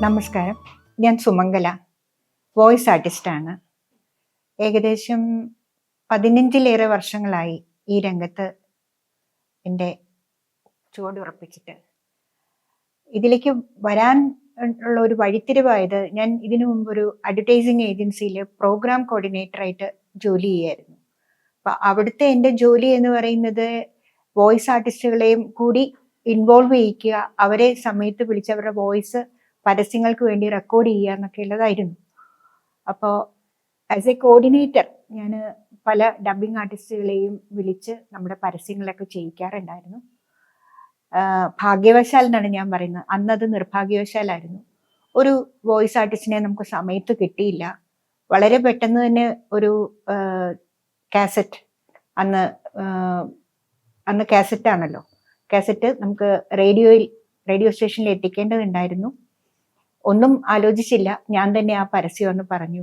നമസ്കാരം. ഞാൻ സുമംഗല. വോയിസ് ആർട്ടിസ്റ്റാണ്. ഏകദേശം 15ലേറെ വർഷങ്ങളായി ഈ രംഗത്ത് എൻ്റെ ചുവടുറപ്പിച്ചിട്ട്. ഇതിലേക്ക് വരാൻ ഉള്ള ഒരു വഴിത്തിരിവായത്, ഞാൻ ഇതിനു മുമ്പ് ഒരു അഡ്വർടൈസിങ് ഏജൻസിയിൽ പ്രോഗ്രാം കോർഡിനേറ്ററായിട്ട് ജോലി ചെയ്യായിരുന്നു. അപ്പം അവിടുത്തെ എൻ്റെ ജോലി എന്ന് പറയുന്നത് വോയിസ് ആർട്ടിസ്റ്റുകളെയും കൂടി ഇൻവോൾവ് ചെയ്യിക്കുക, അവരെ സമയത്ത് വിളിച്ച് അവരുടെ വോയിസ് പരസ്യങ്ങൾക്ക് വേണ്ടി റെക്കോർഡ് ചെയ്യുക എന്നൊക്കെ ഉള്ളതായിരുന്നു. അപ്പോൾ ആസ് എ കോർഡിനേറ്റർ ഞാൻ പല ഡബ്ബിംഗ് ആർട്ടിസ്റ്റുകളെയും വിളിച്ച് നമ്മുടെ പരസ്യങ്ങളൊക്കെ ചെയ്യിക്കാറുണ്ടായിരുന്നു. ഭാഗ്യവശാൽ എന്നാണ് ഞാൻ പറയുന്നത്, അന്നത് നിർഭാഗ്യവശാലായിരുന്നു. ഒരു വോയിസ് ആർട്ടിസ്റ്റിനെ നമുക്ക് സമയത്ത് കിട്ടിയില്ല. വളരെ പെട്ടെന്ന് തന്നെ ഒരു കാസറ്റ്, അന്ന് കാസറ്റാണല്ലോ, കാസറ്റ് നമുക്ക് റേഡിയോ സ്റ്റേഷനിൽ എത്തിക്കേണ്ടതുണ്ടായിരുന്നു. ഒന്നും ആലോചിച്ചില്ല, ഞാൻ തന്നെ ആ പരസ്യം ഒന്ന് പറഞ്ഞു.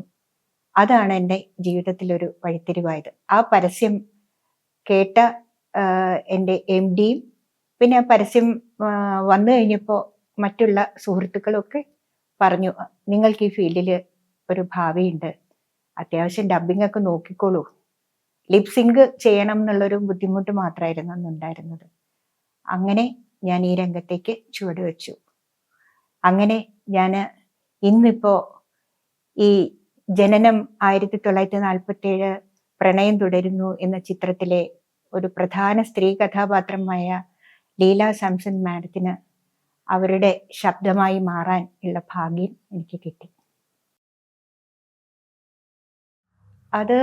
അതാണ് എൻ്റെ ജീവിതത്തിലൊരു വഴിത്തിരിവായത്. ആ പരസ്യം കേട്ട എൻ്റെ MDയും പിന്നെ ആ പരസ്യം വന്നു കഴിഞ്ഞപ്പോൾ മറ്റുള്ള സുഹൃത്തുക്കളൊക്കെ പറഞ്ഞു, നിങ്ങൾക്ക് ഈ ഫീൽഡിൽ ഒരു ഭാവിയുണ്ട്, അത്യാവശ്യം ഡബ്ബിംഗ് ഒക്കെ നോക്കിക്കോളൂ. ലിപ്സിങ്ക് ചെയ്യണം എന്നുള്ളൊരു ബുദ്ധിമുട്ട് മാത്രമായിരുന്നു അന്നുണ്ടായിരുന്നത്. അങ്ങനെ ഞാൻ ഈ രംഗത്തേക്ക് ചുവടുവെച്ചു. അങ്ങനെ ഞാൻ ഇന്നിപ്പോ ഈ ജനനം 1947, പ്രണയം തുടരുന്നു എന്ന ചിത്രത്തിലെ ഒരു പ്രധാന സ്ത്രീ കഥാപാത്രമായ ലീല സാംസൺ മാഡത്തിന് അവരുടെ ശബ്ദമായി മാറാൻ ഉള്ള ഭാഗ്യം എനിക്ക് കിട്ടി. അത്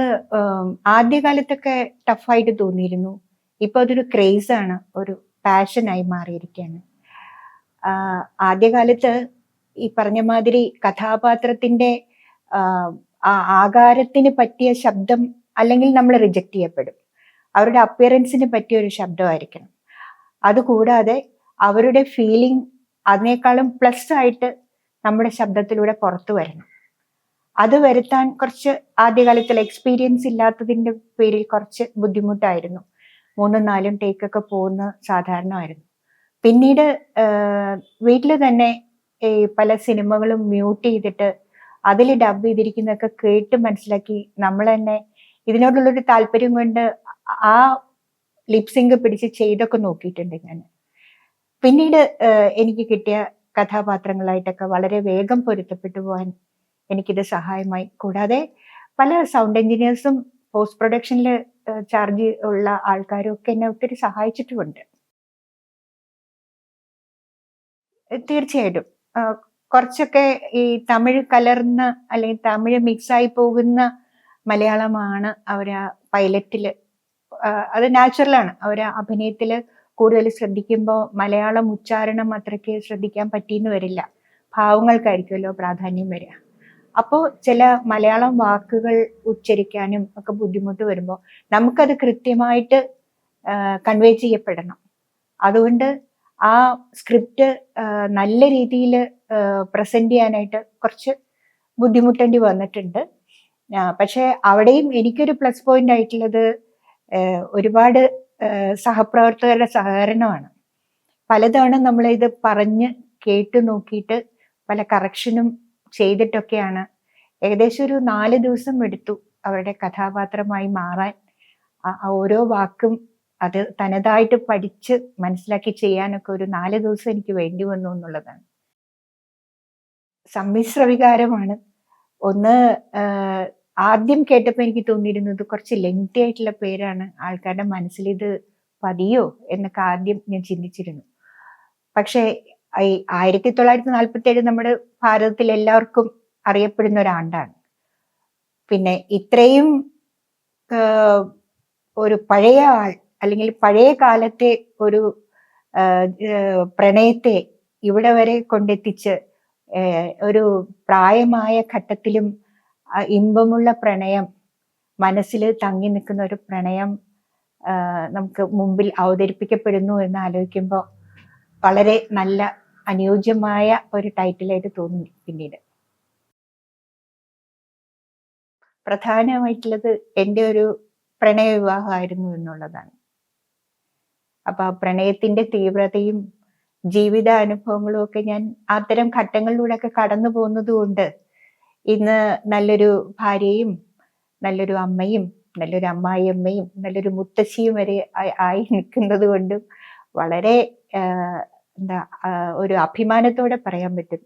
ആദ്യകാലത്തൊക്കെ ടഫായിട്ട് തോന്നിയിരുന്നു. ഇപ്പൊ അതൊരു ക്രേസാണ്, ഒരു പാഷനായി മാറിയിരിക്കുകയാണ്. ആദ്യകാലത്ത് ഈ പറഞ്ഞ മാതിരി കഥാപാത്രത്തിന്റെ ആകാരത്തിന് പറ്റിയ ശബ്ദം അല്ലെങ്കിൽ നമ്മൾ റിജക്റ്റ് ചെയ്യപ്പെടും. അവരുടെ അപ്പിയറൻസിന് പറ്റിയ ഒരു ശബ്ദമായിരിക്കണം. അതുകൂടാതെ അവരുടെ ഫീലിംഗ് അതിനേക്കാളും പ്ലസ് ആയിട്ട് നമ്മുടെ ശബ്ദത്തിലൂടെ പുറത്തു വരണം. അത് വരുത്താൻ കുറച്ച് ആദ്യകാലത്തിൽ എക്സ്പീരിയൻസ് ഇല്ലാത്തതിൻ്റെ പേരിൽ കുറച്ച് ബുദ്ധിമുട്ടായിരുന്നു. 3-4 ടേക്കൊക്കെ പോകുന്ന സാധാരണമായിരുന്നു. പിന്നീട് വീട്ടിൽ തന്നെ ഈ പല സിനിമകളും മ്യൂട്ട് ചെയ്തിട്ട് അതിൽ ഡബ് ചെയ്തിരിക്കുന്നതൊക്കെ കേട്ട് മനസ്സിലാക്കി നമ്മൾ തന്നെ ഇതിനോടുള്ളൊരു താല്പര്യം കൊണ്ട് ആ ലിപ്സിങ്ക് പിടിച്ച് ചെയ്തൊക്കെ നോക്കിയിട്ടുണ്ട് ഞാൻ. പിന്നീട് എനിക്ക് കിട്ടിയ കഥാപാത്രങ്ങളായിട്ടൊക്കെ വളരെ വേഗം പൊരുത്തപ്പെട്ടു പോകാൻ എനിക്കിത് സഹായമായി. കൂടാതെ പല സൗണ്ട് എഞ്ചിനീയേഴ്സും പോസ്റ്റ് പ്രൊഡക്ഷനിൽ ചാർജ് ഉള്ള ആൾക്കാരും ഒക്കെ എന്നെ ഒത്തിരി സഹായിച്ചിട്ടുമുണ്ട്. തീർച്ചയായിട്ടും കുറച്ചൊക്കെ ഈ തമിഴ് കലർന്ന അല്ലെങ്കിൽ തമിഴ് മിക്സായി പോകുന്ന മലയാളമാണ് അവർ പൈലറ്റില്, അത് നാച്ചുറലാണ്. അവർ അഭിനയത്തിൽ കൂടുതൽ ശ്രദ്ധിക്കുമ്പോൾ മലയാളം ഉച്ചാരണം അത്രയ്ക്ക് ശ്രദ്ധിക്കാൻ പറ്റിയെന്ന് വരില്ല. ഭാവങ്ങൾക്കായിരിക്കുമല്ലോ പ്രാധാന്യം വരിക. അപ്പോൾ ചില മലയാളം വാക്കുകൾ ഉച്ചരിക്കാനും ഒക്കെ ബുദ്ധിമുട്ട് വരുമ്പോൾ നമുക്കത് കൃത്യമായിട്ട് കൺവേ ചെയ്യപ്പെടണം. അതുകൊണ്ട് ആ സ്ക്രിപ്റ്റ് നല്ല രീതിയിൽ പ്രസന്റ് ചെയ്യാനായിട്ട് കുറച്ച് ബുദ്ധിമുട്ടേണ്ടി വന്നിട്ടുണ്ട്. പക്ഷെ അവിടെയും എനിക്കൊരു പ്ലസ് പോയിന്റ് ആയിട്ടുള്ളത് ഒരുപാട് സഹപ്രവർത്തകരുടെ സഹകരണമാണ്. പലതവണ നമ്മളിത് പറഞ്ഞ് കേട്ടു നോക്കിയിട്ട് പല കറക്ഷനും ചെയ്തിട്ടൊക്കെയാണ് ഏകദേശം ഒരു 4 ദിവസം എടുത്തു അവരുടെ കഥാപാത്രമായി മാറാൻ. ഓരോ വാക്കും അത് തനതായിട്ട് പഠിച്ച് മനസ്സിലാക്കി ചെയ്യാനൊക്കെ ഒരു 4 ദിവസം എനിക്ക് വേണ്ടി വന്നു എന്നുള്ളതാണ്. സമ്മിശ്ര വികാരമാണ്. ഒന്ന്, ആദ്യം കേട്ടപ്പോൾ എനിക്ക് തോന്നിയിരുന്നത് കുറച്ച് ലെങ്തി ആയിട്ടുള്ള പേരാണ്, ആൾക്കാരുടെ മനസ്സിൽ ഇത് പതിയോ എന്നൊക്കെ ആദ്യം ഞാൻ ചിന്തിച്ചിരുന്നു. പക്ഷേ 1947 നമ്മുടെ ഭാരതത്തിൽ എല്ലാവർക്കും അറിയപ്പെടുന്ന ഒരാണ്ടാണ്. പിന്നെ ഇത്രയും ഒരു പഴയ ആൾ അല്ലെങ്കിൽ പഴയ കാലത്തെ ഒരു പ്രണയത്തെ ഇവിടെ വരെ കൊണ്ടെത്തിച്ച് ഒരു പ്രായമായ ഘട്ടത്തിലും ഇമ്പമുള്ള പ്രണയം, മനസ്സിൽ തങ്ങി നിൽക്കുന്ന ഒരു പ്രണയം നമുക്ക് മുമ്പിൽ അവതരിപ്പിക്കപ്പെടുന്നു എന്ന് ആലോചിക്കുമ്പോൾ വളരെ നല്ല അനുയോജ്യമായ ഒരു ടൈറ്റിലായിട്ട് തോന്നി. പിന്നീട് പ്രധാനമായിട്ടുള്ളത് എൻ്റെ ഒരു പ്രണയ വിവാഹമായിരുന്നു എന്നുള്ളതാണ്. അപ്പൊ ആ പ്രണയത്തിന്റെ തീവ്രതയും ജീവിത അനുഭവങ്ങളും ഒക്കെ ഞാൻ അത്തരം ഘട്ടങ്ങളിലൂടെയൊക്കെ കടന്നു പോകുന്നത് കൊണ്ട് ഇന്ന് നല്ലൊരു ഭാര്യയും നല്ലൊരു അമ്മയും നല്ലൊരു അമ്മായിയമ്മയും നല്ലൊരു മുത്തശ്ശിയും വരെ ആയി നിൽക്കുന്നത് കൊണ്ടും വളരെ എന്താ ഒരു അഭിമാനത്തോടെ പറയാൻ പറ്റും,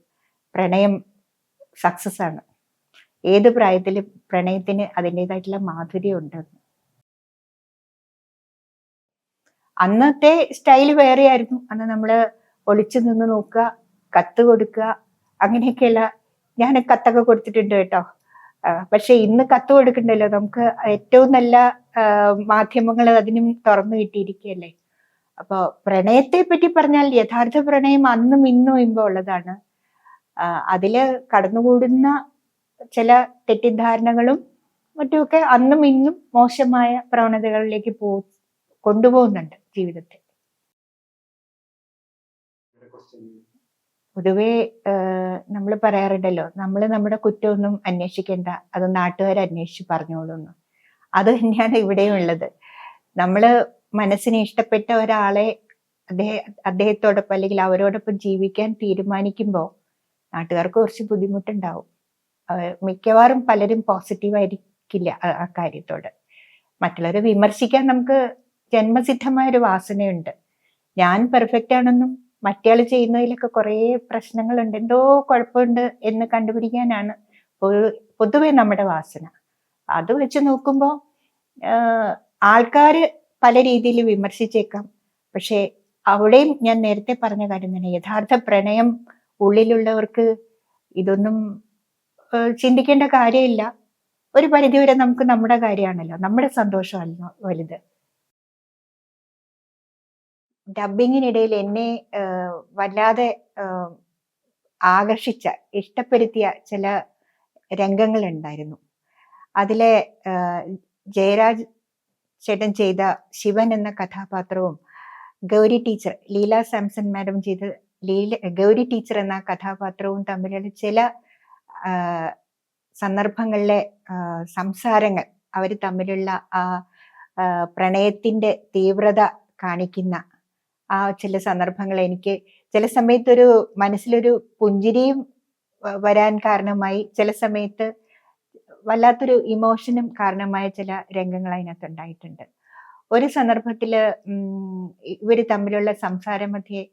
പ്രണയം സക്സസ് ആണ്. ഏത് പ്രായത്തിലും പ്രണയത്തിന് അതിൻ്റെതായിട്ടുള്ള മാധുര്യം ഉണ്ട്. അന്നത്തെ സ്റ്റൈല് വേറെയായിരുന്നു. അന്ന് നമ്മള് ഒളിച്ചു നിന്ന് നോക്കുക, കത്ത് കൊടുക്കുക, അങ്ങനെയൊക്കെയുള്ള, ഞാൻ കത്തൊക്കെ കൊടുത്തിട്ടുണ്ട് കേട്ടോ. പക്ഷെ ഇന്ന് കത്ത് കൊടുക്കണ്ടല്ലോ, നമുക്ക് ഏറ്റവും നല്ല മാധ്യമങ്ങൾ അതിനും തുറന്നു കിട്ടിയിരിക്കുകയല്ലേ. അപ്പൊ പ്രണയത്തെ പറ്റി പറഞ്ഞാൽ യഥാർത്ഥ പ്രണയം അന്നും ഇന്നും ഇമ്പം ഉള്ളതാണ്. അതില് കടന്നുകൂടുന്ന ചില തെറ്റിദ്ധാരണകളും മറ്റുമൊക്കെ അന്നും ഇന്നും മോശമായ പ്രവണതകളിലേക്ക് കൊണ്ടുപോകുന്നുണ്ട് ജീവിതത്തെ. പൊതുവെ നമ്മൾ പറയാറുണ്ടല്ലോ, നമ്മൾ നമ്മുടെ കുറ്റമൊന്നും അന്വേഷിക്കേണ്ട, അത് നാട്ടുകാർ അന്വേഷിച്ച് പറഞ്ഞോളൂന്ന്. അത് തന്നെയാണ് ഇവിടെയും ഉള്ളത്. നമ്മള് മനസ്സിന് ഇഷ്ടപ്പെട്ട ഒരാളെ അദ്ദേഹത്തോടൊപ്പം അല്ലെങ്കിൽ അവരോടൊപ്പം ജീവിക്കാൻ തീരുമാനിക്കുമ്പോൾ നാട്ടുകാർക്ക് കുറച്ച് ബുദ്ധിമുട്ടുണ്ടാവും. മിക്കവാറും പലരും പോസിറ്റീവായിരിക്കില്ല ആ കാര്യത്തോട്. മറ്റുള്ളവരെ വിമർശിക്കാൻ നമുക്ക് ജന്മസിദ്ധമായ ഒരു വാസനയുണ്ട്. ഞാൻ പെർഫെക്റ്റ് ആണെന്നും മറ്റയാൾ ചെയ്യുന്നതിലൊക്കെ കുറേ പ്രശ്നങ്ങളുണ്ട്, എന്തോ കുഴപ്പമുണ്ട് എന്ന് കണ്ടുപിടിക്കാനാണ് പൊതുവെ നമ്മുടെ വാസന. അത് വെച്ച് നോക്കുമ്പോൾ ആൾക്കാര് പല രീതിയിൽ വിമർശിച്ചേക്കാം. പക്ഷെ അവിടെയും ഞാൻ നേരത്തെ പറഞ്ഞ കാര്യം തന്നെ, യഥാർത്ഥ പ്രണയം ഉള്ളിലുള്ളവർക്ക് ഇതൊന്നും ചിന്തിക്കേണ്ട കാര്യമില്ല. ഒരു പരിധിവരെ നമുക്ക് നമ്മുടെ കാര്യമാണല്ലോ, നമ്മുടെ സന്തോഷമല്ലോ വലുത്. ഡബിങ്ങിനിടയിൽ എന്നെ വല്ലാതെ ആകർഷിച്ച, ഇഷ്ടപ്പെടുത്തിയ ചില രംഗങ്ങൾ ഉണ്ടായിരുന്നു. അതിലെ ജയരാജ് ചേട്ടൻ ചെയ്ത ശിവൻ എന്ന കഥാപാത്രവും ഗൗരി ടീച്ചർ, ലീല സാംസൺ മാഡം ചെയ്ത ഗൗരി ടീച്ചർ എന്ന കഥാപാത്രവും തമ്മിലുള്ള ചില സന്ദർഭങ്ങളിലെ സംസാരങ്ങൾ, അവർ തമ്മിലുള്ള ആ പ്രണയത്തിന്റെ തീവ്രത കാണിക്കുന്ന ആ ചില സന്ദർഭങ്ങൾ എനിക്ക് ചില സമയത്തൊരു മനസ്സിലൊരു പുഞ്ചിരിയും വരാൻ കാരണമായി, ചില സമയത്ത് വല്ലാത്തൊരു ഇമോഷനും കാരണമായ ചില രംഗങ്ങൾ അതിനകത്ത് ഉണ്ടായിട്ടുണ്ട്. ഒരു സന്ദർഭത്തില് ഇവര് തമ്മിലുള്ള സംസാരമധ്യേ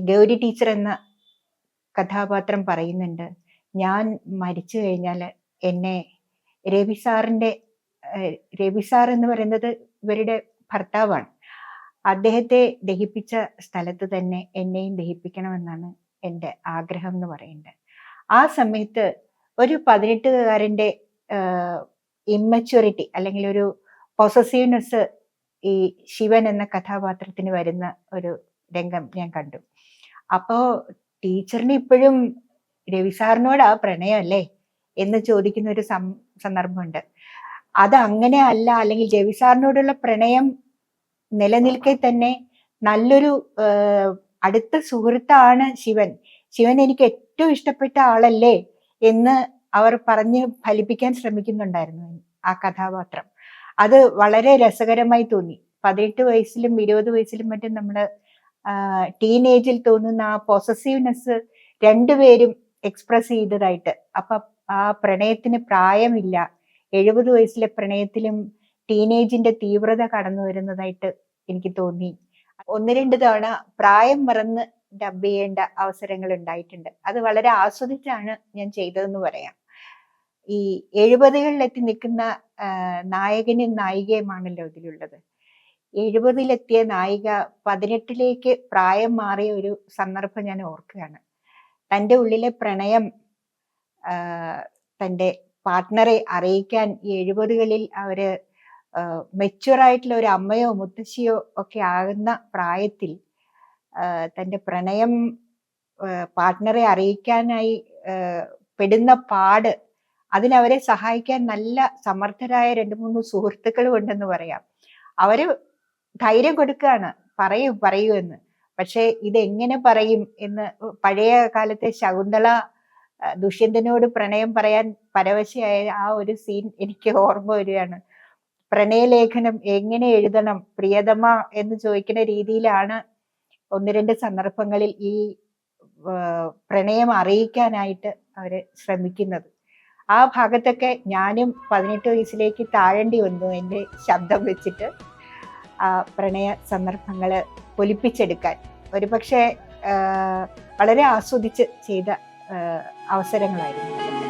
ഗൗരി ടീച്ചർ എന്ന കഥാപാത്രം പറയുന്നുണ്ട്, ഞാൻ മരിച്ചു കഴിഞ്ഞാൽ എന്നെ രവി സാർ എന്ന് പറയുന്നത് ഇവരുടെ ഭർത്താവാണ്, അദ്ദേഹത്തെ ദഹിപ്പിച്ച സ്ഥലത്ത് തന്നെ എന്നെയും ദഹിപ്പിക്കണമെന്നാണ് എൻ്റെ ആഗ്രഹം എന്ന് പറയുന്നത്. ആ സമയത്ത് ഒരു 18കാരൻ്റെ ഇമ്മച്യൂരിറ്റി അല്ലെങ്കിൽ ഒരു പൊസസീവ്നെസ് ഈ ശിവൻ എന്ന കഥാപാത്രത്തിന് വരുന്ന ഒരു രംഗം ഞാൻ കണ്ടു. അപ്പോ ടീച്ചറിന് ഇപ്പോഴും രവി സാറിനോടാ പ്രണയം അല്ലേ എന്ന് ചോദിക്കുന്ന ഒരു സന്ദർഭമുണ്ട്. അത് അങ്ങനെ അല്ല, അല്ലെങ്കിൽ രവി സാറിനോടുള്ള പ്രണയം നിലനിൽക്കെ തന്നെ നല്ലൊരു അടുത്ത സുഹൃത്താണ് ശിവൻ, ശിവൻ എനിക്ക് ഏറ്റവും ഇഷ്ടപ്പെട്ട ആളല്ലേ എന്ന് അവർ പറഞ്ഞ് ഫലിപ്പിക്കാൻ ശ്രമിക്കുന്നുണ്ടായിരുന്നു ആ കഥാപാത്രം. അത് വളരെ രസകരമായി തോന്നി. 18 വയസ്സിലും 20 വയസ്സിലും മറ്റും നമ്മള് ടീനേജിൽ തോന്നുന്ന ആ പൊസസീവ്നെസ് രണ്ടുപേരും എക്സ്പ്രസ് ചെയ്തതായിട്ട്. അപ്പൊ ആ പ്രണയത്തിന് പ്രായമില്ല, 70 വയസ്സിലെ പ്രണയത്തിലും ടീനേജിന്റെ തീവ്രത കടന്നു വരുന്നതായിട്ട് എനിക്ക് തോന്നി. 1-2 തവണ പ്രായം മറന്ന് ഡബ് ചെയ്യേണ്ട അവസരങ്ങൾ ഉണ്ടായിട്ടുണ്ട്. അത് വളരെ ആസ്വദിച്ചാണ് ഞാൻ ചെയ്തതെന്ന് പറയാം. ഈ 70കളിൽ എത്തി നിൽക്കുന്ന നായകനും നായികയുമാണല്ലോ ഇതിലുള്ളത്. 70-ലെത്തിയ നായിക 18ലേക്ക് പ്രായം മാറിയ ഒരു സന്ദർഭം ഞാൻ ഓർക്കുകയാണ്. തൻ്റെ ഉള്ളിലെ പ്രണയം തൻ്റെ പാർട്ട്ണറെ അറിയിക്കാൻ 70കളിൽ അവര് മെച്യൂറായിട്ടുള്ള ഒരു അമ്മയോ മുത്തശ്ശിയോ ഒക്കെ ആകുന്ന പ്രായത്തിൽ തൻ്റെ പ്രണയം പാർട്ട്ണറെ അറിയിക്കാനായി പെടുന്ന പാട്, അതിനവരെ സഹായിക്കാൻ നല്ല സമർത്ഥരായ 2-3 സുഹൃത്തുക്കളും ഉണ്ടെന്ന് പറയാം. അവര് ധൈര്യം കൊടുക്കുകയാണ്, പറയൂ എന്ന്. പക്ഷെ ഇതെങ്ങനെ പറയും എന്ന് പഴയ കാലത്തെ ശകുന്തള ദുഷ്യന്തനോട് പ്രണയം പറയാൻ പരവശയായ ആ ഒരു സീൻ എനിക്ക് ഓർമ്മ വരികയാണ്. പ്രണയലേഖനം എങ്ങനെ എഴുതണം പ്രിയതമ എന്ന് ചോദിക്കുന്ന രീതിയിലാണ് 2 സന്ദർഭങ്ങളിൽ ഈ പ്രണയം അറിയിക്കാനായിട്ട് അവർ ശ്രമിക്കുന്നത്. ആ ഭാഗത്തൊക്കെ ഞാനും 18 വയസ്സിലേക്ക് താഴേണ്ടി വന്നു എൻ്റെ ശബ്ദം വെച്ചിട്ട് ആ പ്രണയ സന്ദർഭങ്ങൾ പൊലിപ്പിച്ചെടുക്കാൻ. ഒരുപക്ഷെ വളരെ ആസ്വദിച്ച് ചെയ്ത അവസരങ്ങളായിരുന്നു.